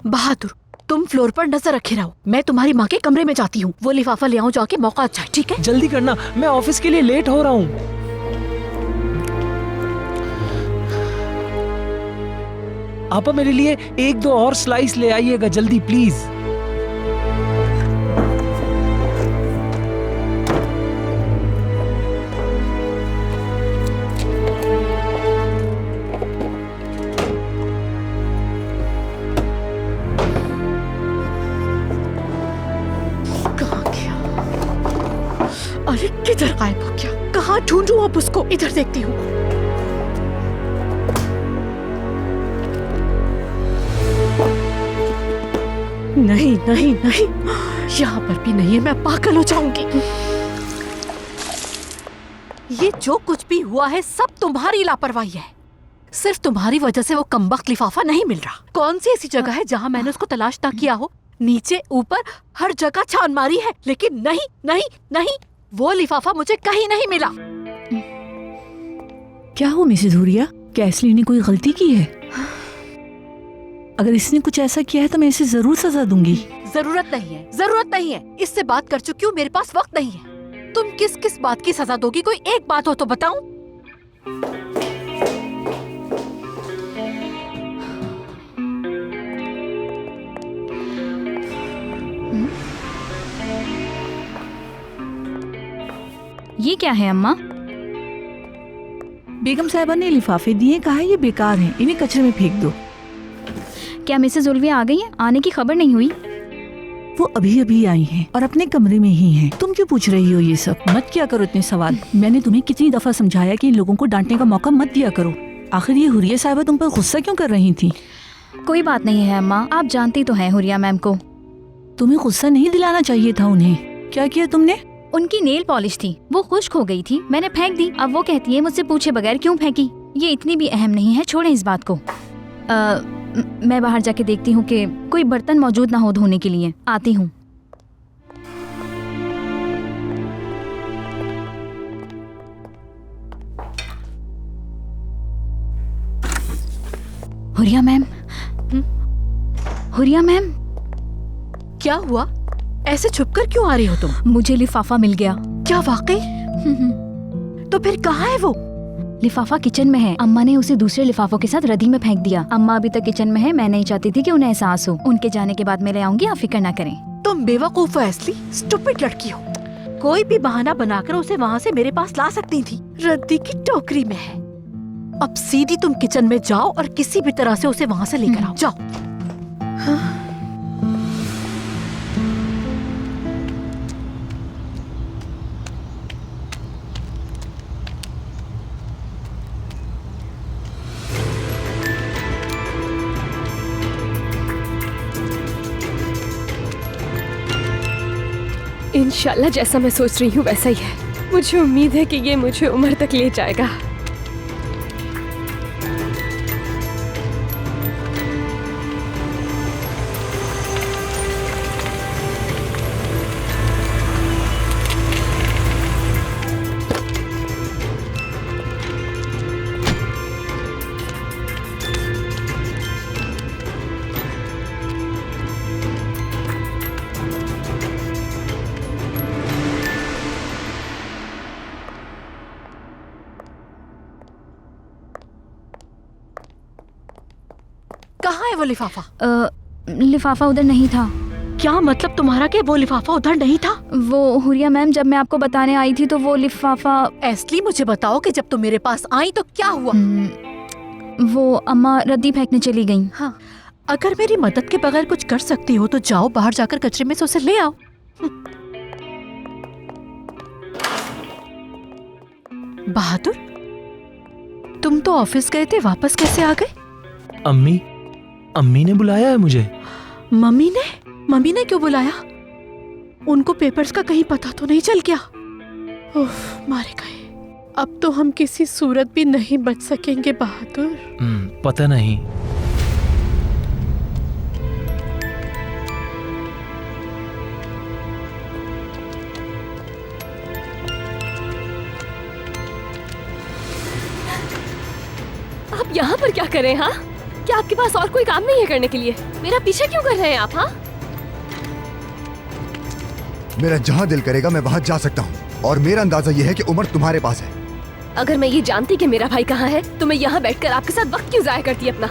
बहादुर, तुम फ्लोर पर नजर रखे रहो, मैं तुम्हारी माँ के कमरे में जाती हूँ। वो लिफाफा ले आऊं जाके, मौका अच्छा है, ठीक है? जल्दी करना, मैं ऑफिस के लिए लेट हो रहा हूँ। आपा मेरे लिए 1-2 और स्लाइस ले आइएगा जल्दी प्लीज। अरे किधर गायब हो गया? कहाँ ढूंढूं अब उसको? इधर देखती हूँ। नहीं नहीं नहीं, यहाँ पर भी नहीं है, मैं पागल हो जाऊंगी। ये जो कुछ भी हुआ है सब तुम्हारी लापरवाही है। सिर्फ तुम्हारी वजह से वो कमबख्त लिफाफा नहीं मिल रहा। कौन सी ऐसी जगह है जहाँ मैंने उसको तलाश ना किया हो? नीचे ऊपर हर जगह छान मारी है, लेकिन नहीं नहीं नहीं, वो लिफाफा मुझे कहीं नहीं मिला। क्या हो मिसेस हुरिया, क्या एस्ली ने कोई गलती की है? अगर इसने कुछ ऐसा किया है तो मैं इसे जरूर सजा दूंगी। जरूरत नहीं है, जरूरत नहीं है, इससे बात कर चुकी हूँ, मेरे पास वक्त नहीं है। तुम किस किस बात की सजा दोगी? कोई एक बात हो तो बताऊं। ये क्या है अम्मा? बेगम साहिबा ने लिफाफे दिए, कहा ये बेकार हैं, इन्हें कचरे में फेंक दो। क्या मिसेस उल्विया आ गई है? आने की खबर नहीं हुई। वो अभी अभी आई हैं और अपने कमरे में ही हैं। तुम क्यों पूछ रही हो ये सब? मत किया करो इतने सवाल। मैंने तुम्हें कितनी दफा समझाया कि इन लोगों को डांटने का मौका मत दिया करो। आखिर ये हुरिया साहिबा तुम पर गुस्सा क्यों कर रही थी? कोई बात नहीं है अम्मा, आप जानती तो हैं हुरिया मैम को। तुम्हें गुस्सा नहीं दिलाना चाहिए था उन्हें। क्या किया तुमने? उनकी नेल पॉलिश थी, वो खुश्क हो गई थी, मैंने फेंक दी। अब वो कहती है मुझसे पूछे बगैर क्यों फेंकी। ये इतनी भी अहम नहीं है, छोड़ें इस बात को। मैं बाहर जाके देखती हूँ कि कोई बर्तन मौजूद ना हो धोने के लिए। आती हूँ। हुरिया मैम, हुरिया मैम, क्या हुआ? ऐसे छुपकर क्यों आ रही हो तुम? मुझे लिफाफा मिल गया। क्या वाकई? तो फिर कहाँ है वो? लिफाफा किचन में है। अम्मा ने उसे दूसरे लिफाफों के साथ रद्दी में फेंक दिया। अम्मा अभी तक किचन में है। मैं नहीं चाहती थी कि उन्हें एहसास हो। उनके जाने के बाद मैं ले आऊंगी, आप फिक्र ना करें। तुम बेवकूफ हो एस्ली, स्टूपिड लड़की हो। कोई भी बहाना बनाकर उसे वहाँ से मेरे पास ला सकती थी। रद्दी की टोकरी में है। अब सीधी तुम किचन में जाओ और किसी भी तरह से उसे वहाँ से लेकर आओ। जाओ। हाँ। इंशाल्लाह जैसा मैं सोच रही हूँ वैसा ही है। मुझे उम्मीद है कि ये मुझे उम्र तक ले जाएगा। कहाँ है वो लिफाफा? लिफाफा उधर नहीं था। क्या मतलब तुम्हारा कि वो लिफाफा उधर नहीं था? वो हुरिया मैम, जब मैं आपको बताने आई थी तो वो लिफाफा। एस्ली मुझे बताओ कि जब तुम मेरे पास आई तो क्या हुआ? वो अम्मा रद्दी फेंकने चली गईं। हाँ, अगर मेरी मदद के बगैर कुछ कर सकती हो तो जाओ बाहर जाकर कचरे में से उसे ले आओ। बहादुर, तुम तो ऑफिस गए थे, वापस कैसे आ गए? अम्मी ने बुलाया है मुझे। मम्मी ने क्यों बुलाया? उनको पेपर्स का कहीं पता तो नहीं चल गया? उफ, मारे गए। अब तो हम किसी सूरत भी नहीं बच सकेंगे बहादुर। पता नहीं। आप यहाँ पर क्या करें? हाँ, क्या आपके पास और कोई काम नहीं है करने के लिए? मेरा पीछा क्यों कर रहे हैं आप? हाँ, मेरा जहाँ दिल करेगा मैं वहाँ जा सकता हूँ, और मेरा अंदाजा ये है कि उमर तुम्हारे पास है। अगर मैं ये जानती कि मेरा भाई कहाँ है तो मैं यहाँ बैठकर आपके साथ वक्त क्यों जाया करती अपना?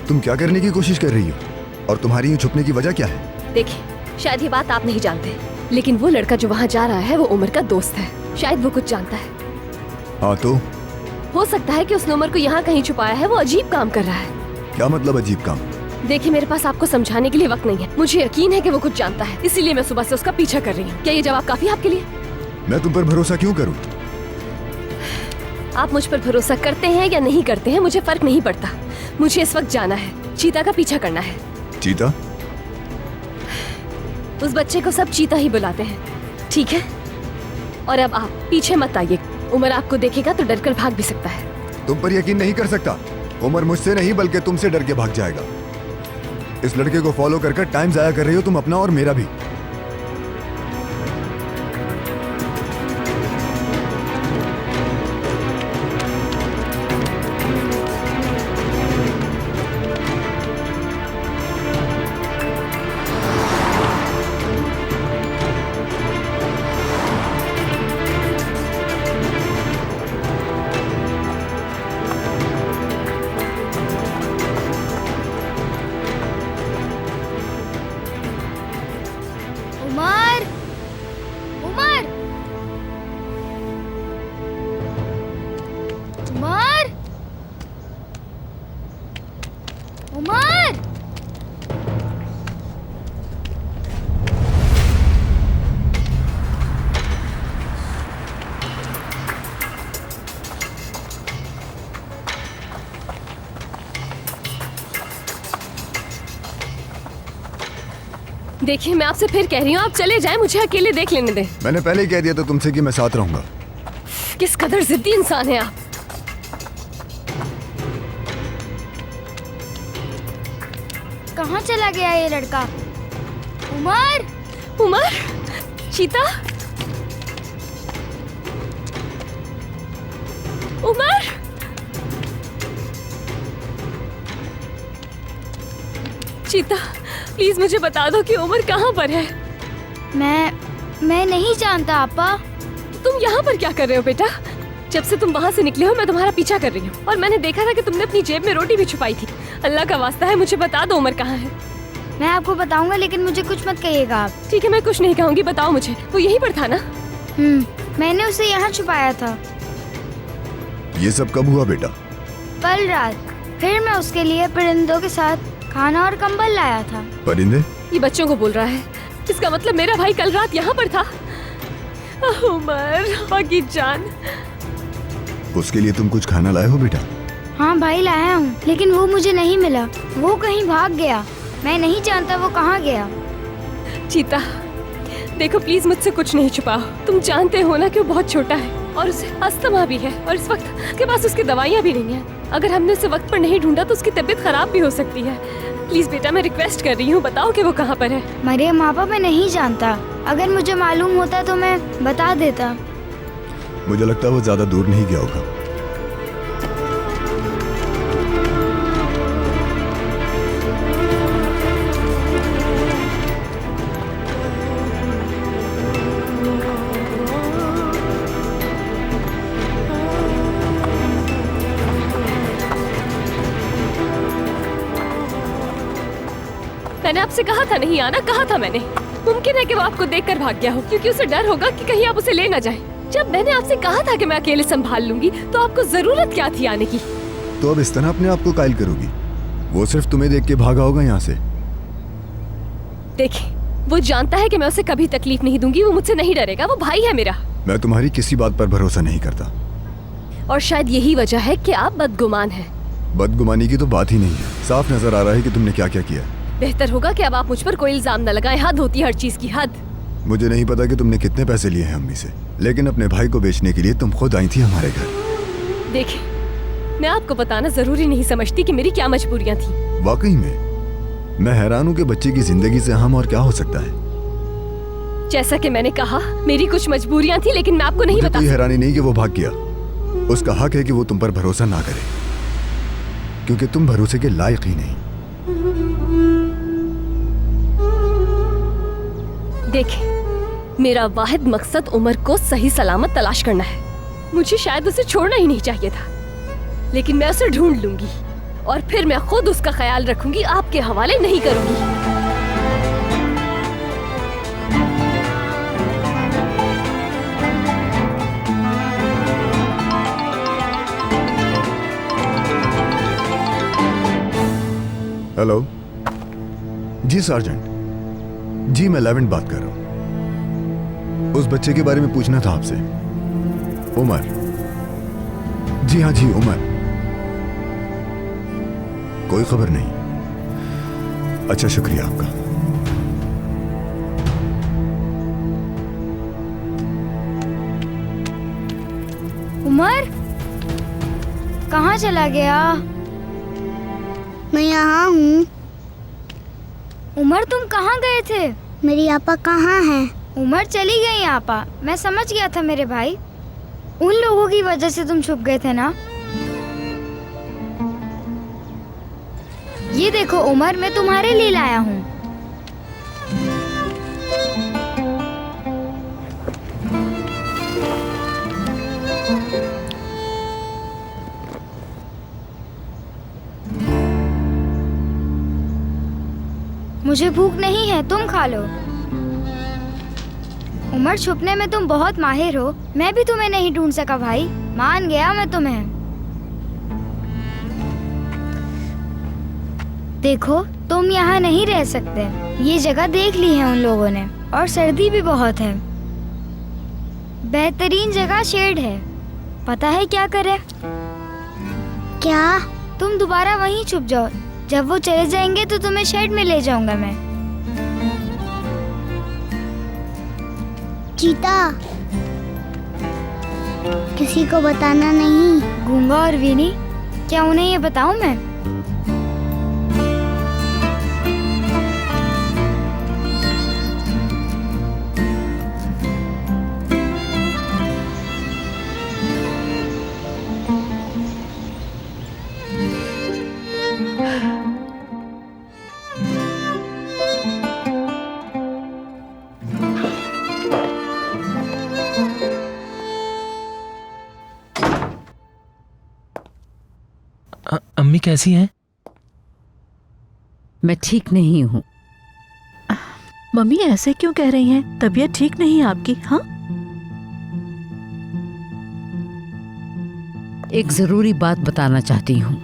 तुम क्या करने की कोशिश कर रही हो, और तुम्हारी यूं छुपने की वजह क्या है? देखिए, शायद ये बात आप नहीं जानते, लेकिन वो लड़का जो वहाँ जा रहा है वो उमर का दोस्त है। शायद वो कुछ जानता है। हाँ तो हो सकता है कि उसने उमर को यहाँ कहीं छुपाया है। वो अजीब काम कर रहा है। क्या मतलब अजीब काम? देखिए, मेरे पास आपको समझाने के लिए वक्त नहीं है। मुझे यकीन है कि वो कुछ जानता है, इसीलिए मैं सुबह से उसका पीछा कर रही हूँ। क्या ये जवाब काफी है आपके लिए? मैं तुम पर भरोसा क्यों करूँ? आप मुझ पर भरोसा करते हैं या नहीं करते हैं मुझे फर्क नहीं पड़ता। मुझे इस वक्त जाना है, चीता का पीछा करना है। चीता? उस बच्चे को सब चीता ही बुलाते हैं, ठीक है? और अब आप पीछे मत आइए। उमर आपको देखेगा तो डरकर भाग भी सकता है। तुम पर यकीन नहीं कर सकता। उमर मुझसे नहीं बल्कि तुमसे डर के भाग जाएगा। इस लड़के को फॉलो कर टाइम जाया कर रही हो तुम अपना और मेरा भी। उमर, उमर, उमर, उमर। देखिए, मैं आपसे फिर कह रही हूँ, आप चले जाएं, मुझे अकेले देख लेने दें। मैंने पहले ही कह दिया था तुमसे कि मैं साथ रहूंगा। किस कदर जिद्दी इंसान है आप। कहाँ चला गया ये लड़का? उमर, उमर, चीता, उमर, चीता, प्लीज मुझे बता दो कि उमर कहाँ पर है। मैं नहीं जानता आपा। तुम यहाँ पर क्या कर रहे हो बेटा? जब से तुम वहाँ से निकले हो मैं तुम्हारा पीछा कर रही हूँ, और मैंने देखा था कि तुमने अपनी जेब में रोटी भी छुपाई थी। अल्लाह का वास्ता है, मुझे बता दो उमर कहाँ है। मैं आपको बताऊंगा, लेकिन मुझे कुछ मत कहिएगा आप। ठीक है, मैं कुछ नहीं कहूँगी, बताओ मुझे। वो यहीं पर था ना? मैंने उसे यहाँ छुपाया था ये सब कब हुआ बेटा? कल रात। फिर मैं उसके लिए परिंदों के साथ खाना और कंबल लाया था। परिंदे? ये बच्चों को बोल रहा है। इसका मतलब मेरा भाई कल रात यहाँ पर था। उमर, बाकी जान। उसके लिए तुम कुछ खाना लाए हो बेटा? हाँ भाई, लाया हूँ, लेकिन वो मुझे नहीं मिला। वो कहीं भाग गया। मैं नहीं जानता वो कहाँ गया। चीता, देखो प्लीज मुझसे कुछ नहीं छुपाओ। तुम जानते हो ना कि वो बहुत छोटा है और उसे अस्थमा भी है, और इस वक्त के पास उसकी दवाइयाँ भी नहीं है। अगर हमने उसे वक्त पर नहीं ढूंढा तो उसकी तबीयत खराब भी हो सकती है। प्लीज बेटा, मैं रिक्वेस्ट कर रही हूँ, बताओ कि वो कहाँ पर है। मरियम आपा, मैं नहीं जानता। अगर मुझे मालूम होता तो मैं बता देता। मुझे लगता है वो ज्यादा दूर नहीं गया होगा। मैंने आपसे कहा था नहीं आना, कहा था मैंने। मुमकिन है कि वो आपको देखकर भाग गया हो, क्योंकि उसे डर होगा कि कहीं आप उसे ले ना जाएं। जब मैंने आपसे कहा था कि मैं अकेले संभाल लूंगी, तो आपको जरूरत क्या थी आने की? तो अब इस तरह अपने आप को कायल करोगी? वो सिर्फ तुम्हें देख के भागा होगा यहाँ से। देखिए, वो जानता है कि मैं उसे कभी तकलीफ नहीं दूंगी। वो मुझसे नहीं डरेगा, वो भाई है मेरा। मैं तुम्हारी किसी बात पर भरोसा नहीं करता। और शायद यही वजह है कि आप बदगुमान हैं। बदगुमानी की तो बात ही नहीं है। साफ नजर आ रहा है कि तुमने क्या क्या किया। बेहतर होगा कि अब आप मुझ पर कोई इल्जाम न लगाएं। हद होती है हर चीज की, हद। मुझे नहीं पता कि तुमने कितने पैसे लिए हैं अम्मी से, लेकिन अपने भाई को बेचने के लिए तुम खुद आई थी हमारे घर। देखिए, मैं आपको बताना जरूरी नहीं समझती कि मेरी क्या मजबूरियां थी। वाकई में मैं हैरान हूँ कि बच्चे की जिंदगी से अहम और क्या हो सकता है। जैसा कि मैंने कहा, मेरी कुछ मजबूरियां थी, लेकिन मैं आपको नहीं मुझे बता कोई हैरानी नहीं कि वो भाग गया। उसका हक है कि वो तुम पर भरोसा ना करे, क्योंकि तुम भरोसे के लायक ही नहीं। देखिए, मेरा वाहिद मकसद उमर को सही सलामत तलाश करना है। मुझे शायद उसे छोड़ना ही नहीं चाहिए था, लेकिन मैं उसे ढूंढ लूंगी और फिर मैं खुद उसका ख्याल रखूंगी, आपके हवाले नहीं करूंगी। हेलो जी सार्जेंट जी, मैं लेवेंट बात कर रहा हूँ। उस बच्चे के बारे में पूछना था आपसे। उमर। जी हाँ जी, उमर। कोई खबर नहीं। अच्छा, शुक्रिया आपका। उमर कहाँ चला गया? मैं यहाँ हूँ। उमर तुम कहाँ गए थे? मेरी आपा कहाँ है? उमर चली गई आपा। मैं समझ गया था मेरे भाई, उन लोगों की वजह से तुम छुप गए थे ना। ये देखो उमर, मैं तुम्हारे लिए लाया हूँ। मुझे भूख नहीं है, तुम खा लो। उमर, छुपने में तुम बहुत माहिर हो। मैं भी तुम्हें नहीं ढूंढ सका भाई, मान गया मैं तुम्हें। देखो, तुम यहाँ नहीं रह सकते। ये जगह देख ली है उन लोगों ने, और सर्दी भी बहुत है। बेहतरीन जगह शेड है। पता है क्या करे? क्या? तुम दोबारा वहीं छुप जाओ। जब वो चले जाएंगे तो तुम्हें शेड में ले जाऊंगा मैं। चीता, किसी को बताना नहीं। गूंगा और वीनी, क्या उन्हें ये बताऊं मैं? अम्मी कैसी हैं? मैं ठीक नहीं हूँ। मम्मी ऐसे क्यों कह रही हैं? तबीयत ठीक नहीं है आपकी? हाँ, एक जरूरी बात बताना चाहती हूँ।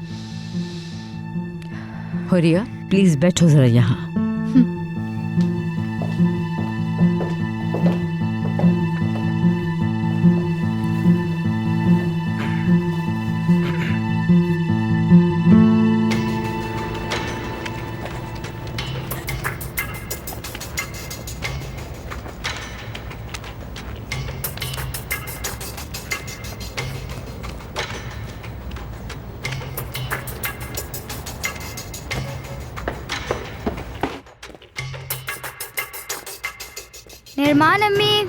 हुरिया, प्लीज बैठो जरा यहाँ। निर्माण अम्मी,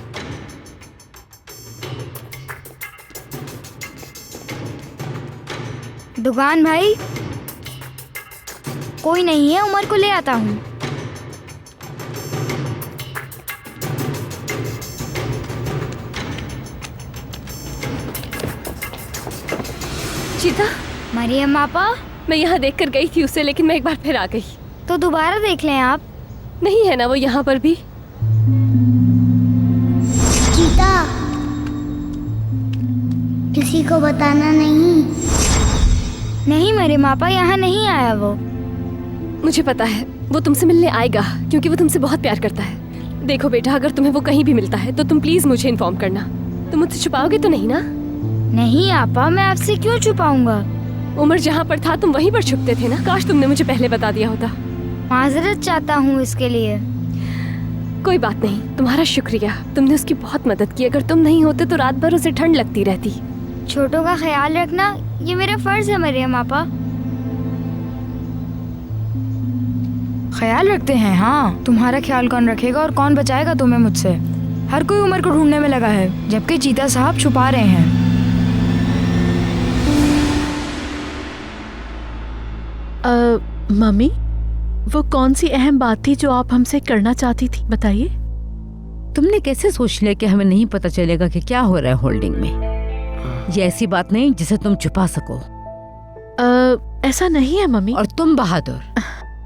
दुकान भाई, कोई नहीं है, उमर को ले आता हूँ। चीता, मरियम आपा, मैं यहाँ देखकर गई थी उसे, लेकिन मैं एक बार फिर आ गई। तो दोबारा देख लें आप। नहीं है ना वो यहाँ पर भी? चीता, किसी को बताना नहीं। नहीं मरियम आपा, यहाँ नहीं आया वो। मुझे पता है वो तुमसे मिलने आएगा, क्योंकि वो तुमसे बहुत प्यार करता है। देखो बेटा, अगर तुम्हें वो कहीं भी मिलता है तो तुम प्लीज मुझे इन्फॉर्म करना। तुम मुझसे छुपाओगे तो नहीं ना? नहीं आपा, मैं आपसे क्यों छुपाऊंगा? उमर जहाँ पर था तुम वहीं पर छुपते थे ना। काश तुमने मुझे पहले बता दिया होता। माजरत चाहता हूँ इसके लिए। कोई बात नहीं, तुम्हारा शुक्रिया। तुमने उसकी बहुत मदद की। अगर तुम नहीं होते तो रात भर उसे ठंड लगती रहती। छोटों का ख्याल रखना ये मेरा फर्ज है मरियम आपा। ख्याल रखते हैं? हाँ, तुम्हारा ख्याल कौन रखेगा और कौन बचाएगा तुम्हें मुझसे? हर कोई उमर को ढूंढने में लगा है, जबकि चीता साहब छुपा रहे हैं। मम्मी, वो कौन सी अहम बात थी जो आप हमसे करना चाहती थी, बताइए। तुमने कैसे सोच लिया कि हमें नहीं पता चलेगा कि क्या हो रहा है होल्डिंग में? ये ऐसी बात नहीं जिसे तुम छुपा सको। ऐसा नहीं है मम्मी। और तुम बहादुर,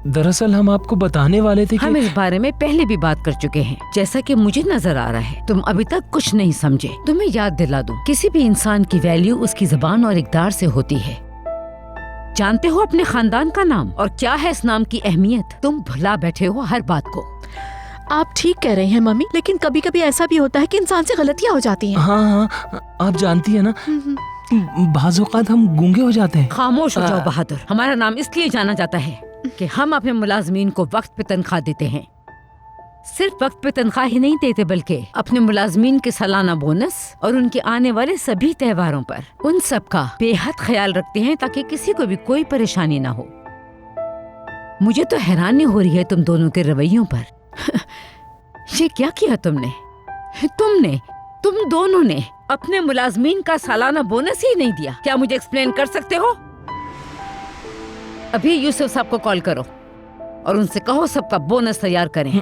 दरअसल हम आपको बताने वाले थे कि हम इस बारे में पहले भी बात कर चुके हैं। जैसा कि मुझे नजर आ रहा है तुम अभी तक कुछ नहीं समझे। तुम्हें याद दिला दूं, किसी भी इंसान की वैल्यू उसकी जुबान और इक़दार से होती है। जानते हो अपने खानदान का नाम और क्या है इस नाम की अहमियत? तुम भुला बैठे हो हर बात को। आप ठीक कह रही हैं मम्मी, लेकिन कभी कभी ऐसा भी होता है कि इंसान से गलतियां हो जाती हैं। हाँ, आप जानती है ना, बाज़ औक़ात हम गूंगे हो जाते हैं। खामोश हो जाओ बहादुर। हमारा नाम इसलिए जाना जाता है कि हम अपने मुलाजमीन को वक्त पे तनख्वाह देते हैं। सिर्फ वक्त पे तनख्वाह ही नहीं देते, बल्कि अपने मुलाजमीन के सालाना बोनस और उनके आने वाले सभी त्योहारों पर उन सब का बेहद ख्याल रखते हैं ताकि किसी को भी कोई परेशानी ना हो। मुझे तो हैरानी हो रही है तुम दोनों के रवैयों पर। ये क्या किया तुमने? तुम दोनों ने अपने मुलाजमीन का सालाना बोनस ही नहीं दिया। क्या मुझे एक्सप्लेन कर सकते हो? अभी यूसुफ साहब को कॉल करो और उनसे कहो सबका बोनस तैयार करें।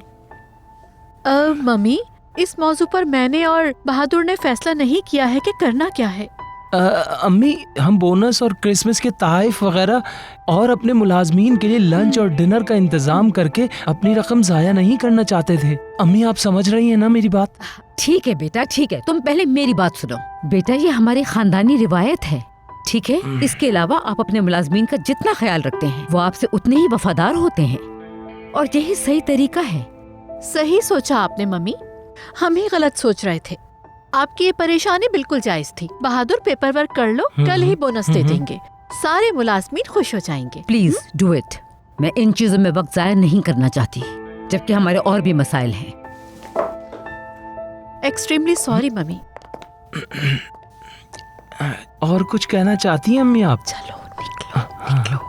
मम्मी, इस मौजू पर मैंने और बहादुर ने फैसला नहीं किया है कि करना क्या है। अम्मी, हम बोनस और क्रिसमस के तोहफे वगैरह और अपने मुलाजमीन के लिए लंच और डिनर का इंतजाम करके अपनी रकम जाया नहीं करना चाहते थे। अम्मी, आप समझ रही हैं ना मेरी बात? ठीक है बेटा, ठीक है। तुम पहले मेरी बात सुनो। बेटा, ये हमारी खानदानी रिवायत है, ठीक है? इसके अलावा आप अपने मुलाजमीन का जितना ख्याल रखते हैं वो आपसे उतने ही वफादार होते हैं और यही सही तरीका है। सही सोचा आपने मम्मी, हम ही गलत सोच रहे थे। आपकी ये परेशानी बिल्कुल जायज थी। बहादुर, पेपर वर्क कर लो, कल ही बोनस दे देंगे। सारे मुलाजमीन खुश हो जाएंगे। Please do it. मैं इन चीजों में वक्त जाया नहीं करना चाहती, जबकि हमारे और भी मसाइल हैं। Extremely sorry mummy. और कुछ कहना चाहती हैं अम्मी आप? चलो निकलो।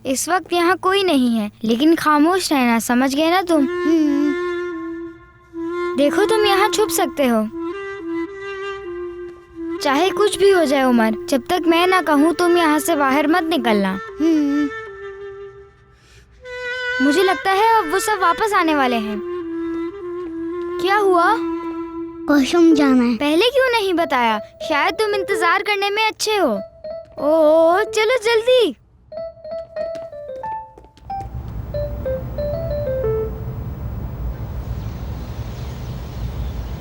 इस वक्त यहाँ कोई नहीं है, लेकिन खामोश रहना, समझ गए ना तुम? देखो, तुम यहाँ छुप सकते हो, चाहे कुछ भी हो जाए उमर। जब तक मैं ना कहूँ तुम यहाँ से बाहर मत निकलना। मुझे लगता है अब वो सब वापस आने वाले हैं। क्या हुआ? वॉशरूम जाना है। पहले क्यों नहीं बताया? शायद तुम इंतजार करने में अच्छे हो। ओह, चलो जल्दी।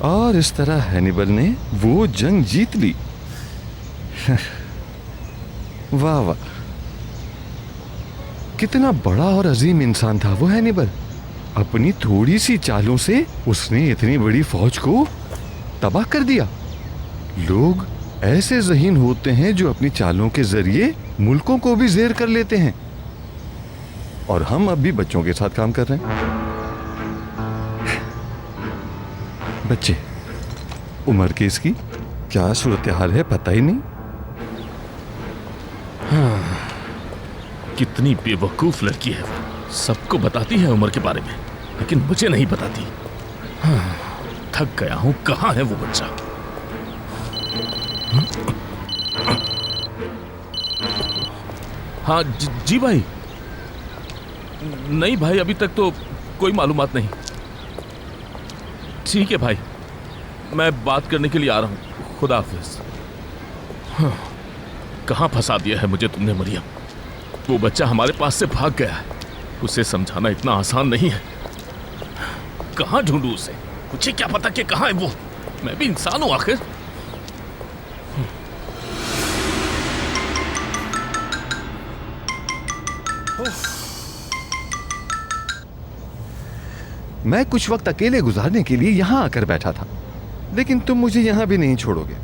और इस तरह हैनिबल ने वो जंग जीत ली। वाह वाह, कितना बड़ा और अजीम इंसान था वो हैनिबल। अपनी थोड़ी सी चालों से उसने इतनी बड़ी फौज को तबाह कर दिया। लोग ऐसे ज़हीन होते हैं जो अपनी चालों के जरिए मुल्कों को भी ज़ेर कर लेते हैं, और हम अब भी बच्चों के साथ काम कर रहे हैं। बच्चे, उमर की इसकी क्या सूरत हाल है पता ही नहीं। हाँ, कितनी बेवकूफ लड़की है वो। सबको बताती है उमर के बारे में, लेकिन मुझे नहीं बताती। हाँ, थक गया हूं। कहाँ है वो बच्चा? हाँ जी भाई। नहीं भाई, अभी तक तो कोई मालूमात नहीं। ठीक है भाई, मैं बात करने के लिए आ रहा हूँ। खुदा हाफिज। हाँ, कहाँ फंसा दिया है मुझे तुमने मरियम। वो बच्चा हमारे पास से भाग गया है। उसे समझाना इतना आसान नहीं है। कहाँ ढूंढूं उसे? मुझे क्या पता कि कहाँ है वो। मैं भी इंसान हूँ आखिर। मैं कुछ वक्त अकेले गुजारने के लिए यहाँ आकर बैठा था, लेकिन तुम मुझे यहाँ भी नहीं छोड़ोगे।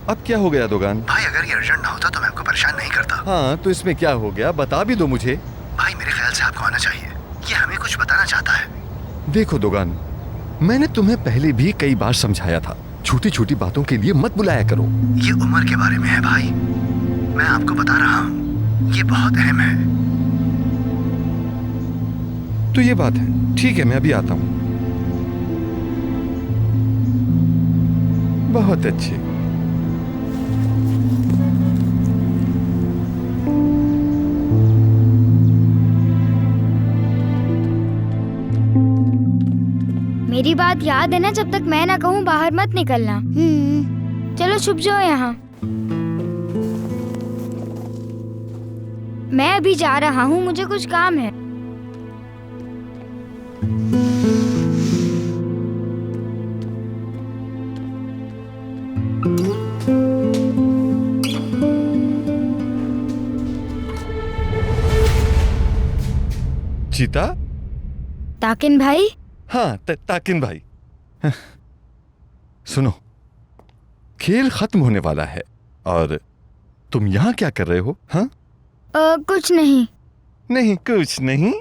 अब क्या हो गया दोगान? भाई अगर ये अर्जेंट ना होता तो मैं आपको परेशान नहीं करता। हाँ तो इसमें क्या हो गया, बता भी दो मुझे। भाई मेरे ख्याल से आपको आना चाहिए, ये हमें कुछ बताना चाहता है। देखो दोगान, मैंने तुम्हें पहले भी कई बार समझाया था, छोटी छोटी बातों के लिए मत बुलाया करो। ये उम्र के बारे में है भाई, मैं आपको बता रहा हूँ, ये बहुत अहम है। तो ये बात है, ठीक है मैं अभी आता हूँ। बहुत अच्छे। मेरी बात याद है ना, जब तक मैं ना कहूँ बाहर मत निकलना। चलो छुप जाओ यहाँ। मैं अभी जा रहा हूँ, मुझे कुछ काम है। चीता? ताकिन भाई? हाँ ताकिन भाई। सुनो, खेल खत्म होने वाला है और तुम यहाँ क्या कर रहे हो? हाँ कुछ नहीं। नहीं कुछ नहीं।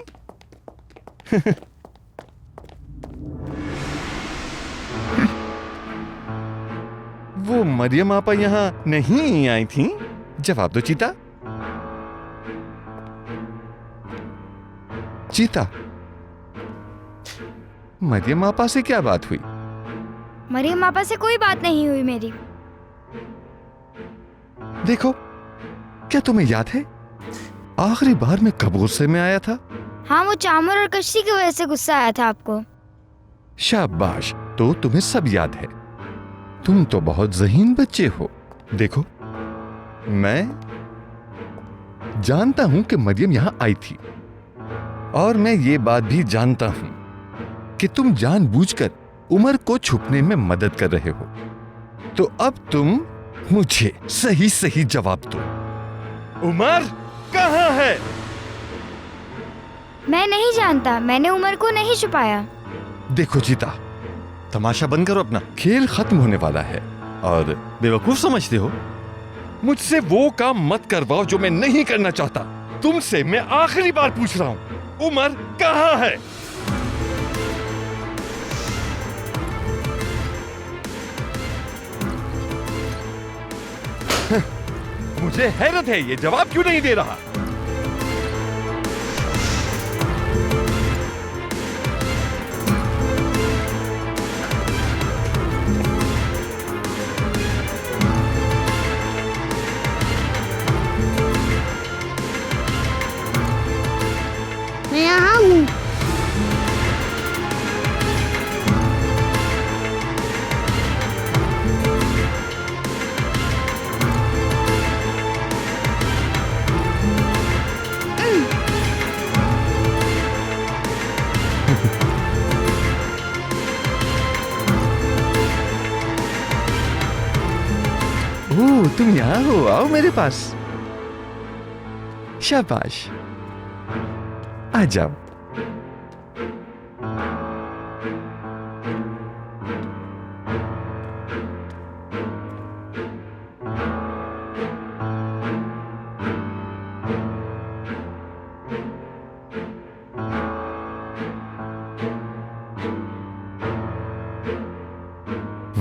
वो मरियम आपा यहाँ नहीं आई थी? जवाब दो चीता। चीता, मरियम आपा से क्या बात हुई? मरियम आपा से कोई बात नहीं हुई मेरी। देखो, क्या तुम्हें याद है आखिरी बार मैं कब गुस्से में आया था? हाँ, वो चामर और कश्ती की वजह से गुस्सा आया था आपको। शाबाश, तो तुम्हें सब याद है। तुम तो बहुत ज़हीन बच्चे हो। देखो, मैं जानता हूं कि मरियम यहां आई थी और मैं ये बात भी जानता हूं कि तुम जानबूझकर उमर को छुपने में मदद कर रहे हो। तो अब तुम मुझे सही सही जवाब दो। उमर कहां है? मैं नहीं जानता, मैंने उमर को नहीं छुपाया। देखो चीता, तमाशा बंद करो अपना। खेल खत्म होने वाला है और बेवकूफ समझते हो? मुझसे वो काम मत करवाओ जो मैं नहीं करना चाहता। तुमसे मैं आखिरी बार पूछ रहा हूं, उमर कहां है? मुझे हैरत है, ये जवाब क्यों नहीं दे रहा? मैं यहाँ हूँ। ओह, तुम यहाँ हो, आओ मेरे पास। शाबाश, आ जाओ।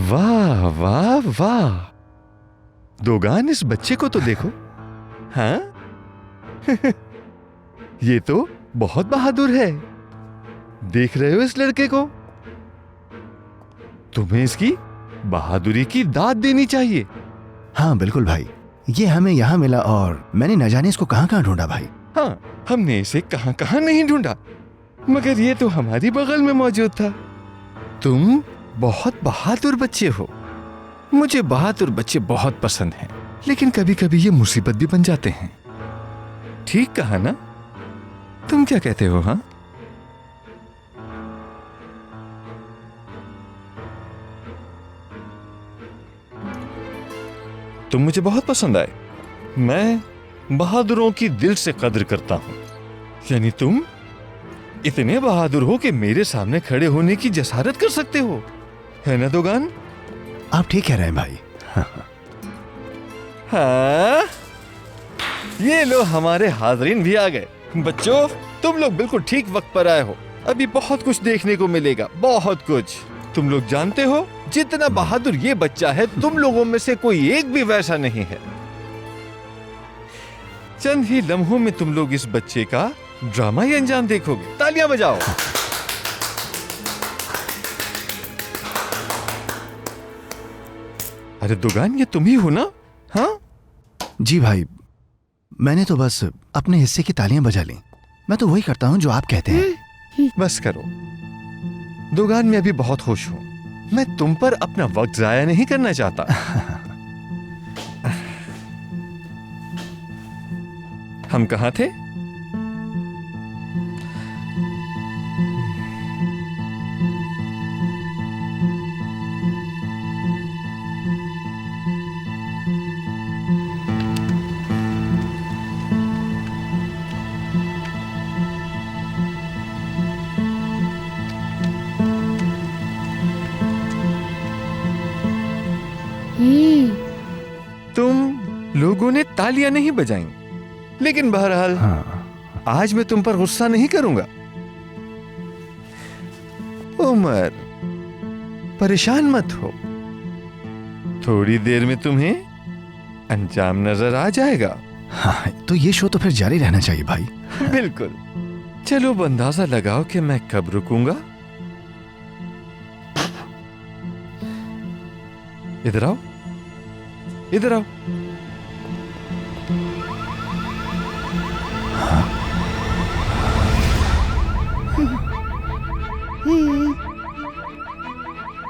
वाह वाह वाह, दोगान, इस बच्चे को तो देखो। हाँ ये तो बहुत बहादुर है। देख रहे हो इस लड़के को? तुम्हें इसकी बहादुरी की दाद देनी चाहिए। हाँ बिल्कुल भाई, ये हमें यहाँ मिला और मैंने न जाने इसको कहाँ कहाँ ढूंढा भाई। हाँ, हमने इसे कहाँ कहाँ नहीं ढूंढा, मगर ये तो हमारी बगल में मौजूद था। तुम बहुत बहादुर बच्चे हो। मुझे बहादुर बच्चे बहुत पसंद हैं, लेकिन कभी कभी ये मुसीबत भी बन जाते हैं। ठीक कहा ना? तुम क्या कहते हो? हाँ, तुम मुझे बहुत पसंद आए। मैं बहादुरों की दिल से कद्र करता हूं। यानी तुम इतने बहादुर हो कि मेरे सामने खड़े होने की जसारत कर सकते हो, है ना दोगान? आप ठीक कह रहे हैं भाई। हाँ, ये लो हमारे हाजरीन भी आ गए। बच्चों, तुम लोग बिल्कुल ठीक वक्त पर आए हो। अभी बहुत कुछ देखने को मिलेगा, बहुत कुछ। तुम लोग जानते हो, जितना बहादुर ये बच्चा है, तुम लोगों में से कोई एक भी वैसा नहीं है। चंद ही लम्हों में तुम लोग इस बच्चे का ड्रामा ही अंजाम देखोगे। तालियां बजाओ। अरे दुगान, ये तुम ही हो ना? हाँ जी भाई, मैंने तो बस अपने हिस्से की तालियां बजा ली। मैं तो वही करता हूं जो आप कहते हैं। बस करो दुगान, मैं अभी बहुत खुश हूं। मैं तुम पर अपना वक्त जाया नहीं करना चाहता। हम कहाँ थे? तुम लोगों ने तालियां नहीं बजाई, लेकिन बहरहाल आज मैं तुम पर गुस्सा नहीं करूंगा। उमर, परेशान मत हो, थोड़ी देर में तुम्हें अंजाम नजर आ जाएगा। हाँ, तो ये शो तो फिर जारी रहना चाहिए भाई। बिल्कुल। चलो अब अंदाजा लगाओ कि मैं कब रुकूंगा। इधर आओ, इधर आओ।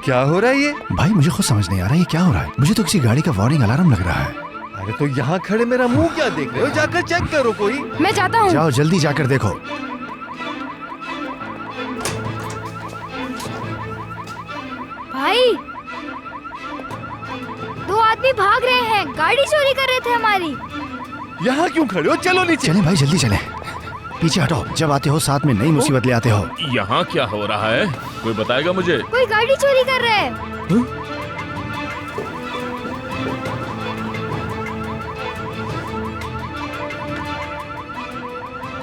क्या हो रहा है ये? भाई मुझे खुद समझ नहीं आ रहा ये क्या हो रहा है। मुझे तो किसी गाड़ी का वार्निंग अलार्म लग रहा है। अरे तो यहाँ खड़े मेरा मुंह क्या देख रहे हो? जाकर चेक करो कोई। मैं जाता हूँ। जाओ जल्दी जाकर देखो। भाई, दो आदमी भाग रहे हैं, गाड़ी चोरी कर रहे थे हमारी। यहाँ क्यों खड़े हो? चलो नीचे। चले भाई, जल्दी चले। पीछे हटो, जब आते हो साथ में नई मुसीबत ले आते हो। यहाँ क्या हो रहा है? कोई बताएगा मुझे? कोई गाड़ी चोरी कर रहा है।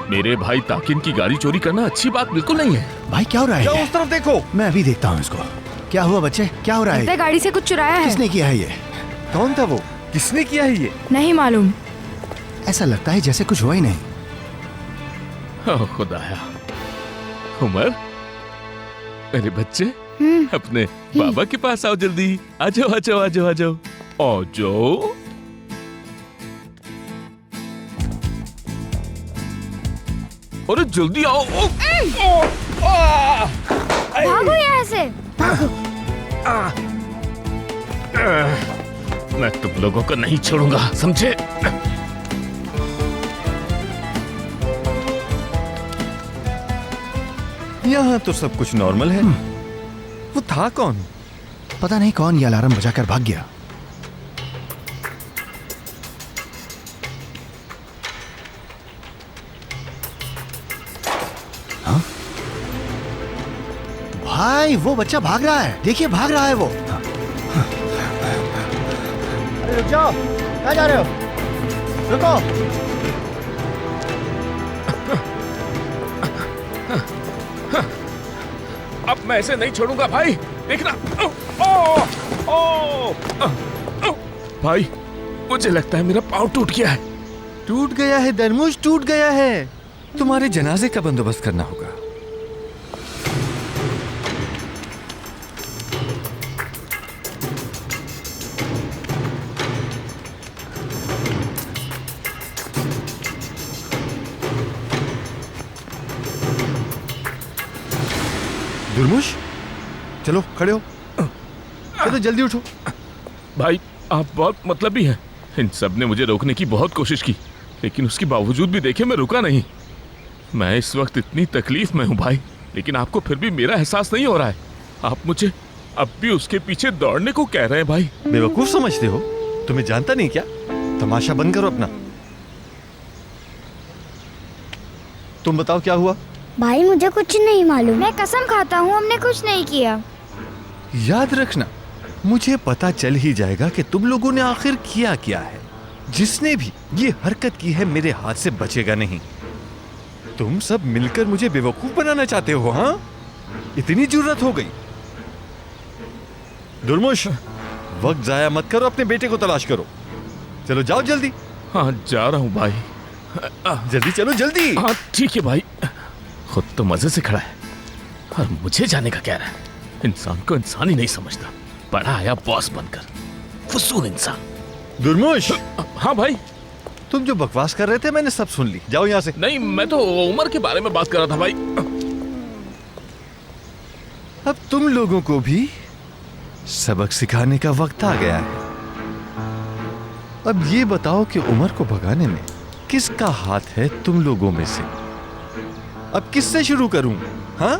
मेरे भाई ताकिन की गाड़ी चोरी करना अच्छी बात बिल्कुल नहीं है। भाई क्या हो रहा है? जाओ उस तरफ देखो। मैं अभी देखता हूँ इसको। क्या हुआ बच्चे, क्या हो रहा है? गाड़ी से कुछ चुराया है। किसने किया है ये? कौन था वो? किसने किया है ये? नहीं मालूम। ऐसा लगता है जैसे कुछ हुआ ही नहीं। ओह खुदाया। उमर, मेरे बच्चे, अपने बाबा के पास आओ जल्दी। आ जाओ आ जाओ आ जाओ आ जाओ आ जाओ। अरे जल्दी आओ। भागो यहाँ से। मैं तुम लोगों को नहीं छोड़ूंगा, समझे? यहाँ तो सब कुछ नॉर्मल है। वो था कौन? पता नहीं कौन ये अलार्म बजाकर भाग गया। हाँ? भाई वो बच्चा भाग रहा है, देखिए भाग रहा है वो। अरे रुक जाओ, कहाँ जा रहे हो? रुको। अब मैं ऐसे नहीं छोड़ूंगा भाई, देखना। भाई मुझे लगता है मेरा पाँव टूट गया है। टूट गया है दरमुश, टूट गया है। तुम्हारे जनाजे का बंदोबस्त करना होगा। दुर्मुश, चलो खड़े हो। चलो जल्दी उठो। भाई आप बहुत मतलबी हैं। इन सब ने मुझे रोकने की बहुत कोशिश की, लेकिन उसके बावजूद भी देखे मैं रुका नहीं। मैं इस वक्त इतनी तकलीफ में हूँ भाई, लेकिन आपको फिर भी मेरा एहसास नहीं हो रहा है। आप मुझे अब भी उसके पीछे दौड़ने को कह रहे हैं भाई। बेवकूफ समझते हो? तुम्हें जानता नहीं क्या? तमाशा बंद करो अपना। तुम बताओ क्या हुआ? भाई मुझे कुछ नहीं मालूम। मैं कसम खाता हूँ हमने कुछ नहीं किया। याद रखना, मुझे पता चल ही जाएगा कि तुम लोगों ने आखिर किया क्या है। जिसने भी ये हरकत की है मेरे हाथ से बचेगा नहीं। तुम सब मिलकर मुझे बेवकूफ बनाना चाहते हो, हाँ? इतनी जुर्रत हो गई? दुर्मुश, वक्त जाया मत करो, अपने बेटे को तलाश करो। चलो जाओ जल्दी। हाँ जा रहा हूँ भाई। जल्दी चलो जल्दी। हाँ ठीक है भाई। खुद तो मजे से खड़ा है और मुझे जाने का कह रहा है। इंसान को इंसान ही नहीं समझता, बड़ा आया बॉस बनकर, फुसूल इंसान। दुर्मुश। हाँ भाई। तुम जो बकवास कर रहे थे मैंने सब सुन ली, जाओ यहाँ से। नहीं, मैं तो उमर के बारे में बात कर रहा था भाई। अब तुम लोगों को भी सबक सिखाने का वक्त आ गया है। अब ये बताओ कि उमर को भगाने में किसका हाथ है तुम लोगों में से? अब किससे शुरू करूं? हाँ?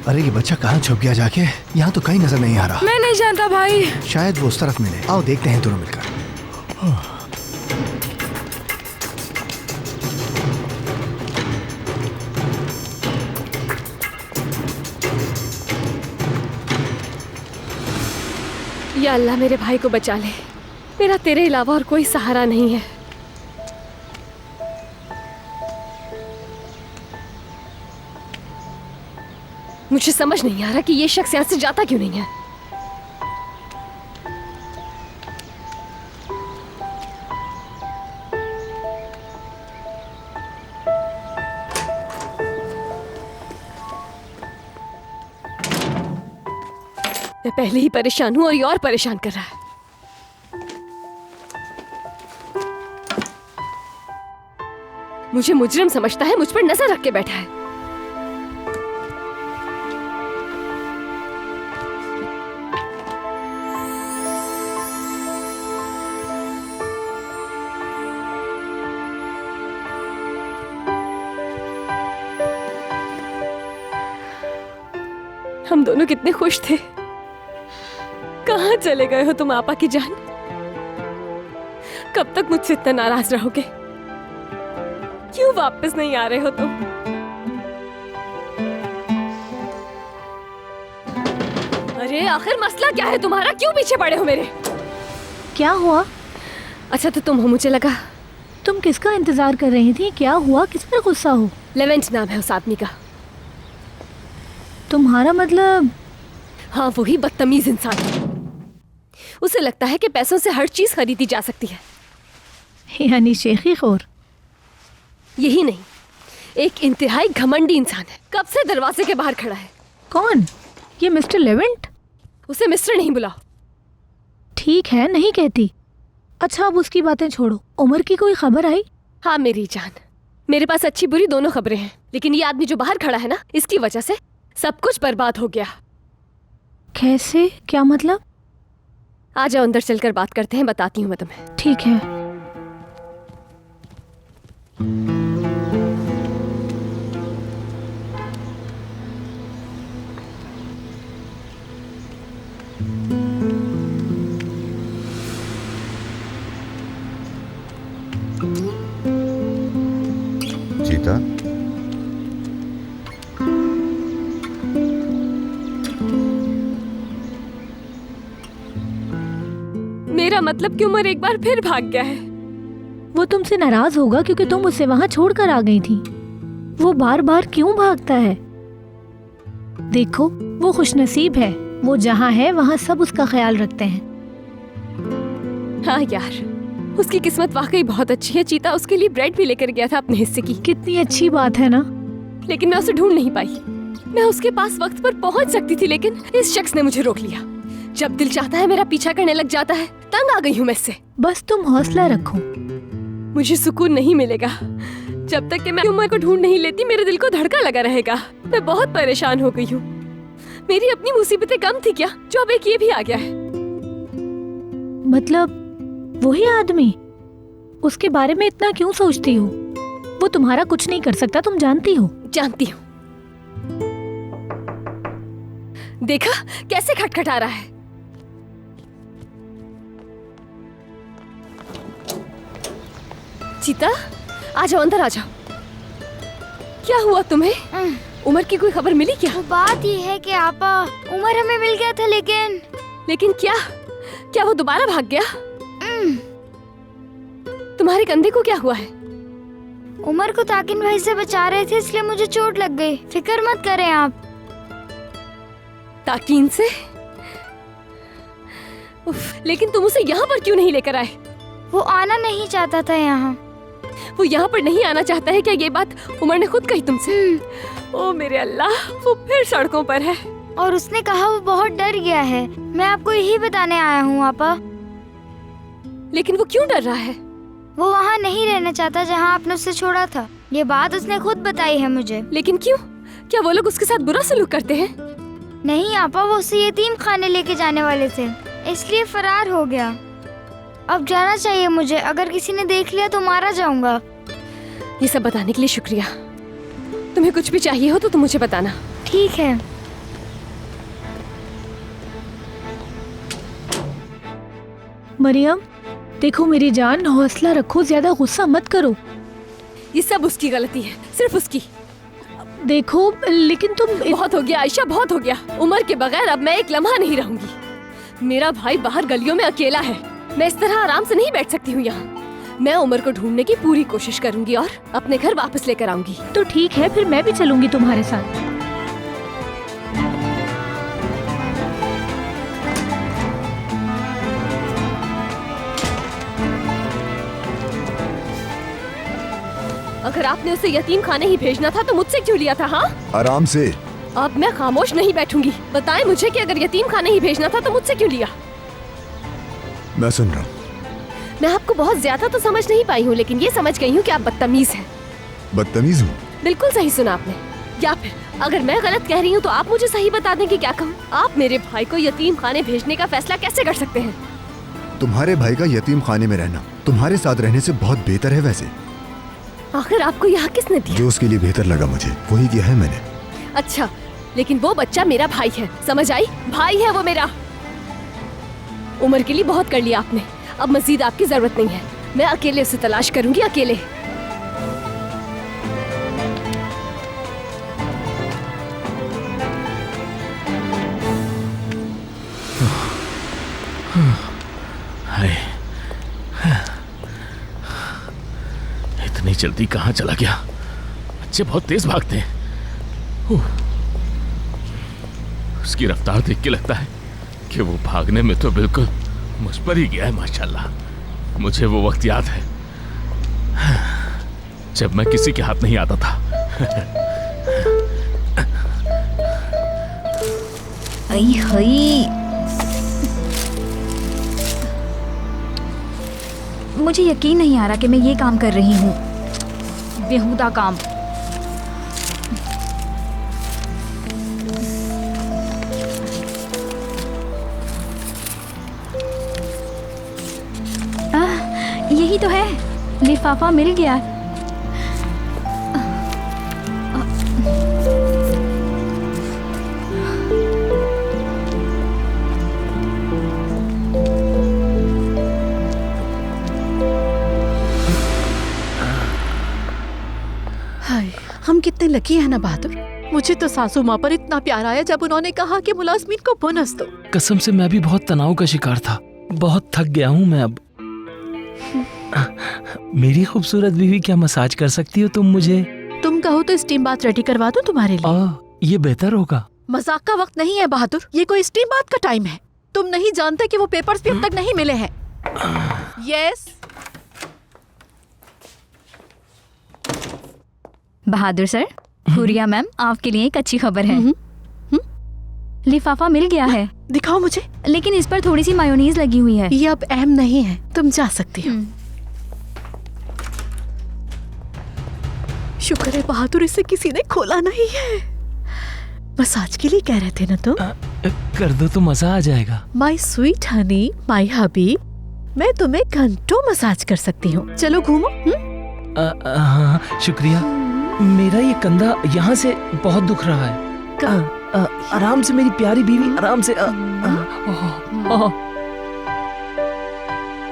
अरे ये बच्चा कहाँ छुप गया जाके? यहाँ तो कहीं नजर नहीं आ रहा। मैं नहीं जानता भाई। शायद वो उस तरफ मिले। आओ देखते हैं दोनों मिलकर। या अल्लाह मेरे भाई को बचा ले। मेरा तेरे अलावा और कोई सहारा नहीं है। मुझे समझ नहीं आ रहा कि ये शख्स यहाँ से जाता क्यों नहीं है। मैं पहले ही परेशान हूं और ये और परेशान कर रहा है। मुझे मुजरिम समझता है, मुझ पर नजर रख के बैठा है। हम दोनों कितने खुश थे। कहाँ चले गए हो तुम आपा की जान? कब तक मुझसे इतना नाराज रहोगे? क्यों वापस नहीं आ रहे हो तुम? अरे आखिर मसला क्या है तुम्हारा? क्यों पीछे पड़े हो मेरे? क्या हुआ? अच्छा तो तुम हो, मुझे लगा। तुम किसका इंतजार कर रही थी? क्या हुआ? किस पर गुस्सा हो? लेवेंट नाम है उस आदमी का। तुम्हारा मतलब? हाँ वही बदतमीज इंसान। उसे लगता है कि पैसों से हर चीज खरीदी जा सकती है। यानी शेखी खोर? यही नहीं, एक इंतहाई घमंडी इंसान है। कब से दरवाजे के बाहर खड़ा है। कौन? ये मिस्टर लेवेंट? उसे मिस्टर नहीं बुलाओ। ठीक है, नहीं कहती। अच्छा अब उसकी बातें छोड़ो, उमर की कोई खबर आई? हाँ मेरी जान, मेरे पास अच्छी बुरी दोनों खबरें हैं। लेकिन ये आदमी जो बाहर खड़ा है ना, इसकी वजह से सब कुछ बर्बाद हो गया। कैसे? क्या मतलब? आ जाओ अंदर चलकर बात करते हैं, बताती हूँ मैं तुम्हें। ठीक है। चीता, मेरा मतलब कि उमर एक बार फिर भाग गया है। वो तुमसे नाराज होगा क्योंकि तुम उसे वहां छोड़कर आ गई थी। वो बार बार क्यों भागता है? देखो वो खुशनसीब है, वो जहाँ है वहाँ सब उसका ख्याल रखते हैं। हाँ यार, उसकी किस्मत वाकई बहुत अच्छी है। चीता उसके लिए ब्रेड भी लेकर गया था अपने हिस्से की। कितनी अच्छी बात है ना। लेकिन मैं उसे ढूंढ नहीं पाई। मैं उसके पास वक्त पर पहुंच सकती थी, लेकिन इस शख्स ने मुझे रोक लिया। जब दिल चाहता है मेरा पीछा करने लग जाता है। तंग आ गई हूँ मैं इससे। बस तुम हौसला रखो। मुझे सुकून नहीं मिलेगा जब तक कि मैं उमर को ढूंढ नहीं लेती। मेरे दिल को धड़का लगा रहेगा। मैं बहुत परेशान हो गई हूँ। मेरी अपनी मुसीबतें कम थी क्या, जो अब एक ये भी आ गया है? मतलब वही आदमी? उसके बारे में इतना क्यों सोचती हो? वो तुम्हारा कुछ नहीं कर सकता, तुम जानती हो। जानती हूँ। देखा कैसे खटखटा रहा है। चीता, आ जाओ, अंदर आ जाओ। क्या हुआ तुम्हें? उमर की कोई खबर मिली क्या? वो बात ये है कि आपा, उमर हमें मिल गया था, लेकिन क्या वो दोबारा भाग गया? तुम्हारे कंधे को क्या हुआ है? उमर को ताकिन भाई से बचा रहे थे, इसलिए मुझे चोट लग गई। फिक्र मत करें आप। ताकिन से? उफ, लेकिन तुम उसे यहाँ पर क्यों नहीं लेकर आए? वो आना नहीं चाहता था यहाँ। वो यहाँ पर नहीं आना चाहता है क्या? ये बात उमर ने खुद कही तुमसे? ओ मेरे अल्लाह, वो फिर सड़कों पर है। और उसने कहा वो बहुत डर गया है। मैं आपको यही बताने आया हूँ आपा। लेकिन वो क्यों डर रहा है? वो वहाँ नहीं रहना चाहता जहाँ आपने उसे छोड़ा था। ये बात उसने खुद बताई है मुझे। लेकिन क्यों? क्या वो लोग उसके साथ बुरा सलूक करते हैं? नहीं आपा, वो उसे यतीम खाने लेके जाने वाले थे, इसलिए फरार हो गया। अब जाना चाहिए मुझे, अगर किसी ने देख लिया तो मारा जाऊंगा। ये सब बताने के लिए शुक्रिया। तुम्हें कुछ भी चाहिए हो तो तुम मुझे बताना। ठीक है। मरियम, देखो मेरी जान, हौसला रखो, ज्यादा गुस्सा मत करो। ये सब उसकी गलती है, सिर्फ उसकी। देखो लेकिन तुम बहुत हो गया आयशा, बहुत हो गया। उमर के बगैर अब मैं एक लम्हा नहीं रहूंगी। मेरा भाई बाहर गलियों में अकेला है। मैं इस तरह आराम से नहीं बैठ सकती हूँ यहाँ। मैं उमर को ढूंढने की पूरी कोशिश करूंगी और अपने घर वापस लेकर आऊंगी। तो ठीक है, फिर मैं भी चलूंगी तुम्हारे साथ। अगर आपने उसे यतीम खाने ही भेजना था तो मुझसे क्यों लिया था? हाँ, आराम से। अब मैं खामोश नहीं बैठूंगी। बताएं मुझे कि अगर यतीम खाने ही भेजना था तो मुझसे क्यों लिया? मैं सुन रहा हूँ। मैं आपको बहुत ज्यादा तो समझ नहीं पाई हूँ, लेकिन ये समझ गई हूँ कि आप बदतमीज हैं। बदतमीज हूँ? बिल्कुल सही सुना आपने। या फिर अगर मैं गलत कह रही हूँ तो आप मुझे सही बता दें कि क्या कहूँ। आप मेरे भाई को यतीम खाने भेजने का फैसला कैसे कर सकते हैं? तुम्हारे भाई का यतीम खाने में रहना तुम्हारे साथ रहने से बहुत बेहतर है। वैसे आखिर आपको यहाँ किसने दिया? जो उसके लिए बेहतर लगा मुझे वही किया है मैंने। अच्छा, लेकिन वो बच्चा मेरा भाई है, समझ आई? भाई है वो मेरा। उमर के लिए बहुत कर लिया आपने, अब मजीद आपकी जरूरत नहीं है। मैं अकेले उसे तलाश करूंगी, अकेले। इतनी जल्दी कहाँ चला गया? बच्चे बहुत तेज भागते हैं। उसकी रफ्तार देख के लगता है कि वो भागने में तो बिल्कुल मुझ पर ही गया है। माशाल्लाह। मुझे वो वक्त याद है जब मैं किसी के हाथ नहीं आता था। आई हई, मुझे यकीन नहीं आ रहा कि मैं ये काम कर रही हूँ, बेहुदा काम। यही तो है, लिफाफा मिल गया। हाय, हम कितने लकी हैं ना बहादुर। मुझे तो सासू माँ पर इतना प्यार आया जब उन्होंने कहा कि मुलाजमीन को बोनस दो। कसम से मैं भी बहुत तनाव का शिकार था। बहुत थक गया हूँ मैं अब। मेरी खूबसूरत बीवी, क्या मसाज कर सकती हो तुम मुझे? तुम कहो तो स्टीम बाथ रेडी करवा दूं तुम्हारे लिए। ये बेहतर होगा। मजाक का वक्त नहीं है बहादुर, ये कोई स्टीम बाथ का टाइम है। तुम नहीं जानते कि वो पेपर्स भी अब तक नहीं मिले हैं। यस। बहादुर सर, हुरिया मैम, आपके लिए एक अच्छी खबर है। लिफाफा मिल गया है। दिखाओ मुझे। लेकिन इस पर थोड़ी सी मायोनीज लगी हुई है। ये अब अहम नहीं है, तुम जा सकती हो। शुक्र है बहादुर, इसे किसी ने खोला नहीं है। मसाज के लिए कह रहे थे ना तुम? कर दो तो मजा आ जाएगा। माई स्वीट हनी, माई हबीब, मैं तुम्हें घंटों मसाज कर सकती हूँ। चलो घूमो। हाँ, शुक्रिया। मेरा ये कंधा यहाँ से बहुत दुख रहा है। आराम से मेरी प्यारी बीवी, आराम से।